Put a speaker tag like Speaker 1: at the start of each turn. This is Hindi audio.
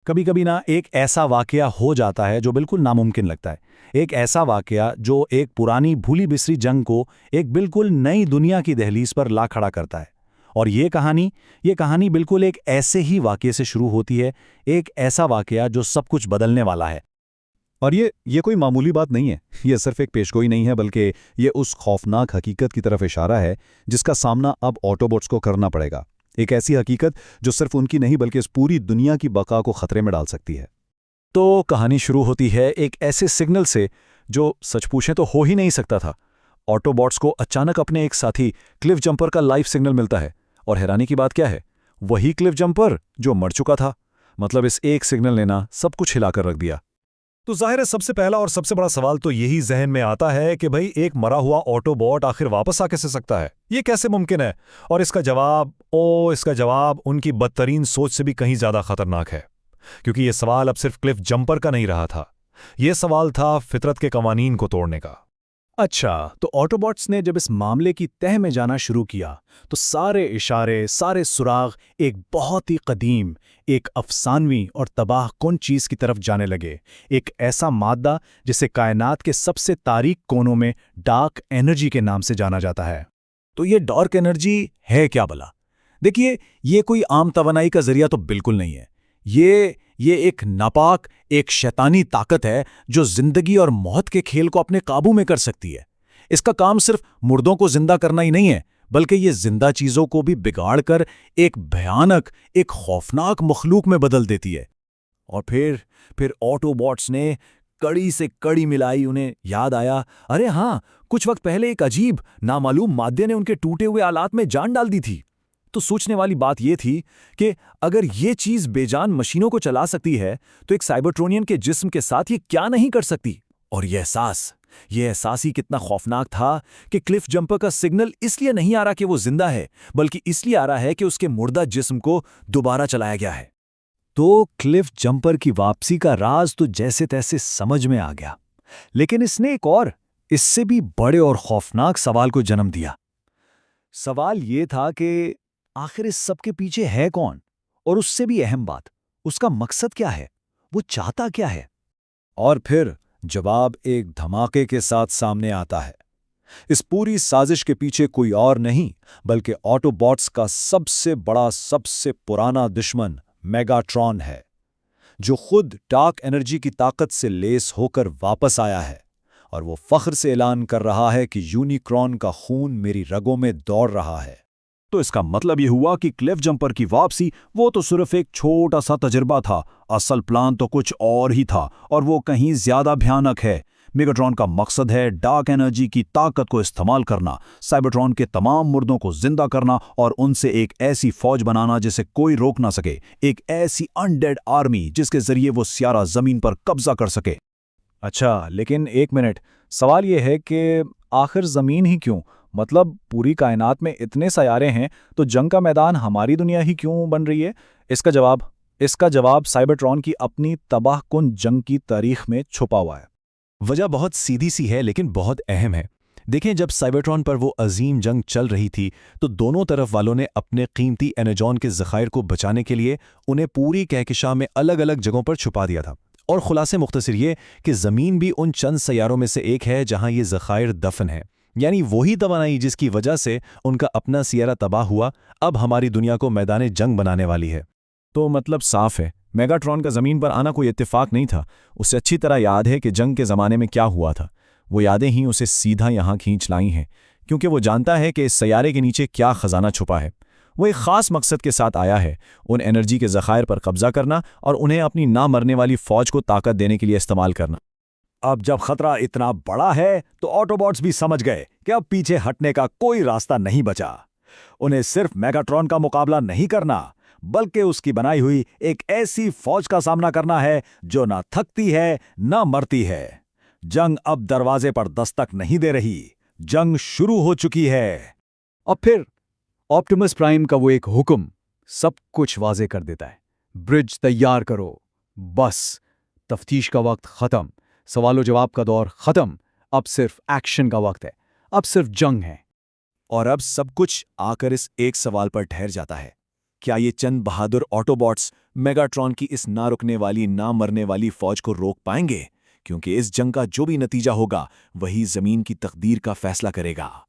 Speaker 1: कभी कभी ना एक ऐसा वाकया हो जाता है जो बिल्कुल नामुमकिन लगता है। एक ऐसा वाकया जो एक पुरानी भूली बिसरी जंग को एक बिल्कुल नई दुनिया की दहलीज पर ला खड़ा करता है। और ये कहानी बिल्कुल एक ऐसे ही वाकये से शुरू होती है। एक ऐसा वाकया जो सब कुछ बदलने वाला है।
Speaker 2: और ये कोई मामूली बात नहीं है। ये सिर्फ एक पेशगोई नहीं है, बल्कि ये उस खौफनाक हकीकत की तरफ इशारा है जिसका सामना अब ऑटोबॉट्स को करना पड़ेगा। एक ऐसी हकीकत जो सिर्फ उनकी नहीं बल्कि इस पूरी दुनिया की बका को खतरे में डाल सकती है।
Speaker 1: तो कहानी शुरू होती है एक ऐसे सिग्नल से जो सच पूछें तो हो ही नहीं सकता था। ऑटोबॉट्स को अचानक अपने एक साथी क्लिफ जंपर का लाइव सिग्नल मिलता है। और हैरानी की बात क्या है, वही क्लिफ जंपर जो मर चुका था। मतलब इस एक सिग्नल ने ना सब कुछ हिलाकर रख दिया।
Speaker 3: तो जाहिर है सबसे पहला और सबसे बड़ा सवाल तो यही जहन में आता है कि भाई एक मरा हुआ ऑटोबॉट आखिर वापस आ कैसे सकता है, ये कैसे मुमकिन है। और इसका जवाब उनकी बदतरीन सोच से भी कहीं ज्यादा खतरनाक है। क्योंकि ये सवाल अब सिर्फ क्लिफ जंपर का नहीं रहा था, ये सवाल था फितरत के कवानीन को तोड़ने का।
Speaker 4: अच्छा, तो ऑटोबॉट्स ने जब इस मामले की तह में जाना शुरू किया तो सारे इशारे, सारे सुराग एक बहुत ही कदीम, एक अफसानवी और तबाहकुन चीज़ की तरफ जाने लगे। एक ऐसा मादा जिसे कायनात के सबसे तारीक कोनों में डार्क एनर्जी के नाम से जाना जाता है।
Speaker 1: तो ये डार्क एनर्जी है क्या भला? देखिए, ये कोई आम तवानाई का जरिया तो बिल्कुल नहीं है। ये एक नापाक, एक शैतानी ताकत है जो जिंदगी और मौत के खेल को अपने काबू में कर सकती है। इसका काम सिर्फ मुर्दों को जिंदा करना ही नहीं है, बल्कि ये जिंदा चीजों को भी बिगाड़ कर एक भयानक, एक खौफनाक मखलूक में बदल देती है। और फिर ऑटोबॉट्स ने कड़ी से कड़ी मिलाई। उन्हें याद आया, अरे हाँ, कुछ वक्त पहले एक अजीब नामालूम मादे ने उनके टूटे हुए आलात में जान डाल दी थी। तो सोचने वाली बात यह थी कि अगर ये चीज बेजान मशीनों को चला सकती है तो एक साइबरट्रोनियन के जिस्म के साथ ये क्या नहीं कर सकती। और ये एहसास ही कितना खौफनाक था कि क्लिफ जंपर का सिग्नल इसलिए नहीं आ रहा कि वो जिंदा है, बल्कि इसलिए आ रहा है कि उसके मुर्दा जिस्म को दोबारा चलाया गया है। तो क्लिफ जंपर की वापसी का राज तो जैसे तैसे समझ में आ गया, लेकिन इसने एक और, इससे भी बड़े और खौफनाक सवाल को जन्म दिया। सवाल ये था कि आखिर इस सब के पीछे है कौन, और उससे भी अहम बात, उसका मकसद क्या है, वो चाहता क्या है। और फिर जवाब एक धमाके के साथ सामने आता है। इस पूरी साजिश के पीछे कोई और नहीं बल्कि ऑटोबॉट्स का सबसे बड़ा, सबसे पुराना दुश्मन मेगाट्रॉन है, जो खुद डार्क एनर्जी की ताकत से लेस होकर वापस आया है। और वो फख्र से ऐलान कर रहा है कि यूनिक्रॉन का खून मेरी रगों में दौड़ रहा है।
Speaker 3: तो इसका मतलब ये हुआ कि क्लिफ जंपर की वापसी वो तो सिर्फ एक छोटा सा तजुर्बा था। असल प्लान तो कुछ और ही था, और वो कहीं ज्यादा भयानक है। मेगाट्रॉन का मकसद है डार्क एनर्जी की ताकत को इस्तेमाल करना, साइबरट्रॉन के तमाम मुर्दों को जिंदा करना और उनसे एक ऐसी फौज बनाना जिसे कोई रोक ना सके, एक ऐसी अनडेड आर्मी जिसके जरिए वो सारा जमीन पर कब्जा कर सके।
Speaker 1: अच्छा, लेकिन एक मिनट, सवाल यह है कि आखिर जमीन ही क्यों? मतलब पूरी कायनात में इतने सयारे हैं, तो जंग का मैदान हमारी दुनिया ही क्यों बन रही है? इसका जवाब साइबरट्रॉन की अपनी तबाहकुन जंग की तारीख में छुपा हुआ है।
Speaker 3: वजह बहुत सीधी सी है लेकिन बहुत अहम है। देखें, जब साइबरट्रॉन पर वो अजीम जंग चल रही थी तो दोनों तरफ वालों ने अपने कीमती एनर्जॉन के ज़खायर को बचाने के लिए उन्हें पूरी कहकशां में अलग अलग जगहों पर छुपा दिया था। और खुलासे मुख्तसर ये कि ज़मीन भी उन चंद सैयारों में से एक है जहां ये ज़खायर दफन है। यानी वही तवानाई जिसकी वजह से उनका अपना सियारा तबाह हुआ, अब हमारी दुनिया को मैदान जंग बनाने वाली है।
Speaker 1: तो मतलब साफ है, मेगाट्रॉन का ज़मीन पर आना कोई इत्तेफाक नहीं था। उसे अच्छी तरह याद है कि जंग के ज़माने में क्या हुआ था। वो यादें ही उसे सीधा यहाँ खींच लाई हैं, क्योंकि वो जानता है कि इस सैयारे के नीचे क्या खजाना छुपा है। वो एक ख़ास मकसद के साथ आया है, उन एनर्जी के ज़खायर पर कब्जा करना और उन्हें अपनी ना मरने वाली फ़ौज को ताकत देने के लिए इस्तेमाल करना।
Speaker 3: अब जब खतरा इतना बड़ा है तो ऑटोबॉट्स भी समझ गए कि अब पीछे हटने का कोई रास्ता नहीं बचा। उन्हें सिर्फ मेगाट्रॉन का मुकाबला नहीं करना, बल्कि उसकी बनाई हुई एक ऐसी फौज का सामना करना है जो ना थकती है ना मरती है। जंग अब दरवाजे पर दस्तक नहीं दे रही, जंग शुरू हो चुकी है।
Speaker 4: और फिर ऑप्टिमस प्राइम का वो एक हुक्म सब कुछ वाजे कर देता है। ब्रिज तैयार करो, बस तफ्तीश का वक्त खत्म, सवालों जवाब का दौर खत्म, अब सिर्फ एक्शन का वक्त है, अब सिर्फ जंग है।
Speaker 3: और अब सब कुछ आकर इस एक सवाल पर ठहर जाता है, क्या ये चंद बहादुर ऑटोबॉट्स मेगाट्रॉन की इस ना रुकने वाली ना मरने वाली फौज को रोक पाएंगे? क्योंकि इस जंग का जो भी नतीजा होगा वही जमीन की तकदीर का फैसला करेगा।